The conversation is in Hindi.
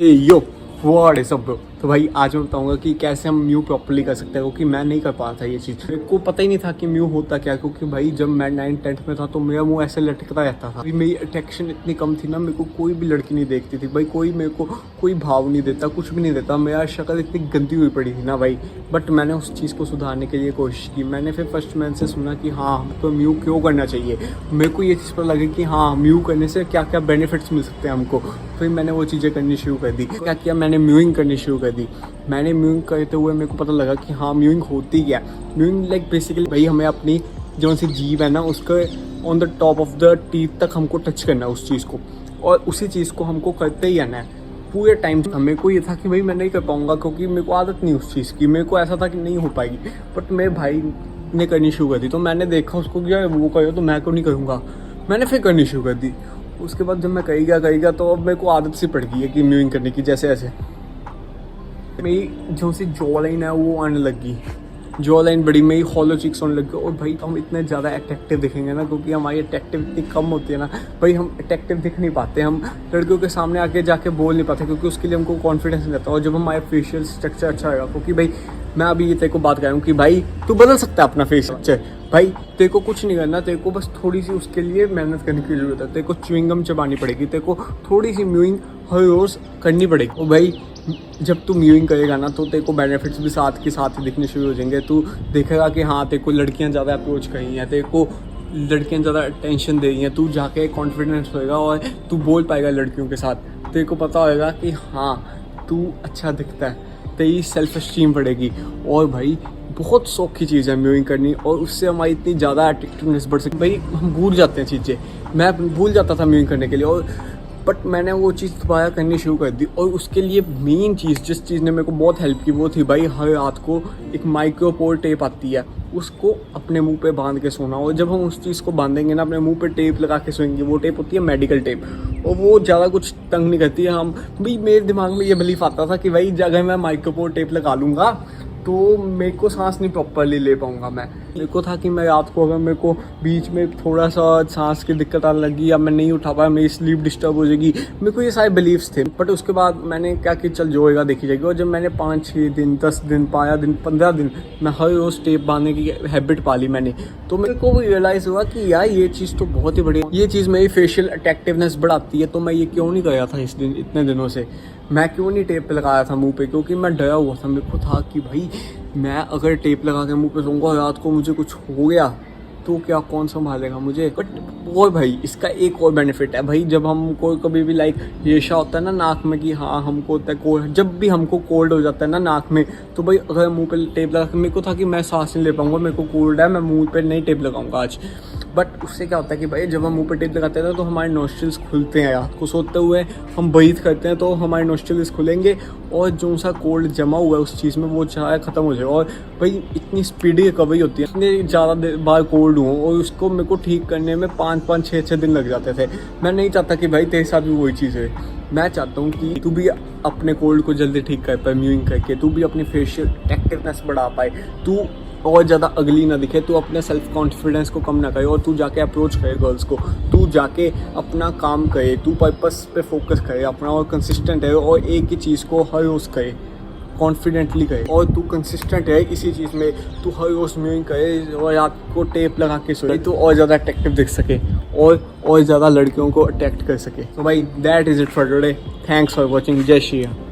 A yo what is up bro. तो भाई आज मैं बताऊंगा कि कैसे हम म्यू प्रॉपर्ली कर सकते हैं, क्योंकि मैं नहीं कर पा था ये चीज़। मेरे को पता ही नहीं था कि म्यू होता क्या, क्योंकि भाई जब मैं 9th-10th में था तो मेरा मुंह ऐसे लटकता रहता था। मेरी अट्रैक्शन इतनी कम थी ना, मेरे को कोई भी लड़की नहीं देखती थी भाई, कोई मेरे को कोई भाव नहीं देता, कुछ भी नहीं देता। मेरा शक्ल इतनी गंदी हुई पड़ी थी ना भाई। बट मैंने उस चीज़ को सुधारने के लिए कोशिश की। मैंने फिर फर्स्ट मैन से सुना कि हाँ हमको म्यू क्यों करना चाहिए। मेरे को ये चीज़ पर लगे कि हाँ म्यू करने से क्या क्या बेनिफिट्स मिल सकते हैं हमको। फिर मैंने वो चीज़ें करनी शुरू कर दी। क्या किया मैंने, म्यूइंग करनी शुरू कर दी। मैंने म्यूइंग करते हुए मेरे को पता लगा कि हाँ म्यूइंग होती क्या। म्यूइंग लाइक बेसिकली भाई हमें अपनी जो सी जीभ है ना उसके on the top of the teeth तक हमको टच करना है उस चीज़ को, और उसी चीज़ को हमको करते ही आना है पूरे टाइम। मेरे को ये था कि भाई मैं नहीं कर पाऊंगा, क्योंकि मेरे को आदत नहीं उस चीज़ की। मेरे को ऐसा था कि नहीं हो पाएगी, बट मेरे भाई ने करनी शुरू कर दी। तो मैंने देखा उसको क्या वो करो तो मैं क्यों नहीं करूँगा। मैंने फिर करनी शुरू कर दी। उसके बाद जब मैं कही गया तो अब मेरे को आदत सी पड़ गई है कि म्यूइंग करने की। जैसे ऐसे मेरी जो सी जॉ लाइन है वो आने लगी, जॉ लाइन बड़ी, मेरी हॉलो चिक्स होने लगी। और भाई हम इतने ज़्यादा अट्रैक्टिव दिखेंगे ना, क्योंकि हमारी अट्रैक्टिव इतनी कम होती है ना भाई, हम अट्रैक्टिव दिख नहीं पाते। हम लड़कियों के सामने आके जाके बोल नहीं पाते, क्योंकि उसके लिए हमको कॉन्फिडेंस नहीं रहता। और जब हमारा फेशियल स्ट्रक्चर अच्छा होगा, क्योंकि भाई मैं अभी ये तेरे को बात कर रहा हूँ कि भाई तू बदल सकता है अपना फेस स्ट्रक्चर। भाई तेरे को कुछ नहीं करना, तेरे को बस थोड़ी सी उसके लिए मेहनत करने की जरूरत है। तेरे को च्युइंगम चबानी पड़ेगी, तेरे को थोड़ी सी म्यूइंग हर रोज़ करनी पड़ेगी। और भाई जब तू म्यूइंग करेगा ना तो तेरे को बेनिफिट्स भी साथ के साथ ही दिखने शुरू हो जाएंगे। तू देखेगा कि हाँ तेरे को लड़कियाँ ज़्यादा अप्रोच कर रही हैं, तेरे को लड़कियाँ ज़्यादा अटेंशन दे रही हैं। तू जाके कॉन्फिडेंस होएगा और तू बोल पाएगा लड़कियों के साथ। तेरे को पता होएगा कि हाँ तू अच्छा दिखता है, तेरी सेल्फ एस्टीम बढ़ेगी। और भाई बहुत शौक की चीज़ है म्यूइंग करनी, और उससे हमारी इतनी ज़्यादा अट्रैक्टिवनेस बढ़ सकती है। भाई हम भूल जाते हैं चीज़ें, मैं भूल जाता था म्यूइंग करने के लिए, और बट मैंने वो चीज़ दोबारा करनी शुरू कर दी। और उसके लिए मेन चीज़ जिस चीज़ ने मेरे को बहुत हेल्प की वो थी भाई, हर रात को एक माइक्रोपोर टेप आती है, उसको अपने मुंह पे बांध के सोना। और जब हम उस चीज़ को बांधेंगे ना, अपने मुंह पे टेप लगा के सोएंगे, वो टेप होती है मेडिकल टेप, और वो ज़्यादा कुछ तंग नहीं करती है। हम भाई मेरे दिमाग में ये बिलीफ आता था कि भाई अगर मैं माइक्रोपोर टेप लगा लूँगा तो मेरे को सांस नहीं प्रॉपरली ले पाऊँगा। मेरे को था कि मैं रात को अगर मेरे को बीच में थोड़ा सा सांस की दिक्कत आने लगी या मैं नहीं उठा पाया, मेरी स्लीप डिस्टर्ब हो जाएगी। मेरे को ये सारे बिलीव्स थे। बट उसके बाद मैंने क्या कि चल जो होएगा देखी जाएगी। और जब मैंने 5-6 दिन 10 दिन 5 दिन 15 दिन मैं हर रोज़ टेप बांधने की हैबिट पाली मैंने, तो मेरे को भी रियलाइज़ हुआ कि यार ये चीज़ तो बहुत ही बढ़िया, ये चीज़ मेरी फेशियल अट्रैक्टिवनेस बढ़ाती है। तो मैं ये क्यों नहीं कर रहा था इतने दिनों से, मैं क्यों नहीं टेप पे लगाया था मुंह पे, क्योंकि मैं डरा हुआ था। मेरे को था कि भाई मैं अगर टेप लगा के मुंह पे सोऊंगा रात को मुझे कुछ हो गया तो क्या कौन संभालेगा मुझे। बट और भाई इसका एक और बेनिफिट है भाई, जब हमको कभी भी लाइक रेशा होता है ना नाक में कि हाँ हमको होता है कोल्ड, जब भी हमको कोल्ड हो जाता है ना नाक में, तो भाई अगर मुंह पे टेप लगा, मेरे को था कि मैं सांस नहीं ले पाऊंगा, मेरे को कोल्ड है, मैं मुंह पे नहीं टेप लगाऊंगा आज। बट उससे क्या होता है कि भाई जब हम मुंह पे टेप लगाते हैं तो हमारे नोस्ट्रिल्स खुलते हैं। रात को सोते हुए हम ब्रीथ करते हैं तो हमारे नोस्ट्रिल्स खुलेंगे, और जो सा कोल्ड जमा हुआ है उस चीज़ में वो चाहे ख़त्म हो जाए। और भाई इतनी स्पीडी रिकवरी होती है, इतने ज़्यादा बार कोल्ड हुआ और उसको मेरे को ठीक करने में 5-5 6-6 दिन लग जाते थे। मैं नहीं चाहता कि भाई तेरे साथ भी वही चीज़ है। मैं चाहता हूँ कि तू भी अपने कोल्ड को जल्दी ठीक कर पाए म्यूइंग करके, तू भी अपनी फेशियल एक्टिवनेस बढ़ा पाए, तू और ज़्यादा अगली ना दिखे, तू अपने सेल्फ कॉन्फिडेंस को कम ना करे, और तू जाके अप्रोच करे गर्ल्स को, तू जाके अपना काम करे, तू पर्पस पे फोकस करे अपना, और कंसिस्टेंट है, और एक ही चीज़ को हर रोज़ करे, कॉन्फिडेंटली करे। और तू कंसिस्टेंट है इसी चीज़ में, तू हर रोज़ म्यूइंग करे और रात को टेप लगा के सोए, तो और ज़्यादा अट्रैक्टिव दिख सके और ज़्यादा लड़कियों को अट्रैक्ट कर सके। तो भाई that is it for today. Thanks for watching. जय श्री राम।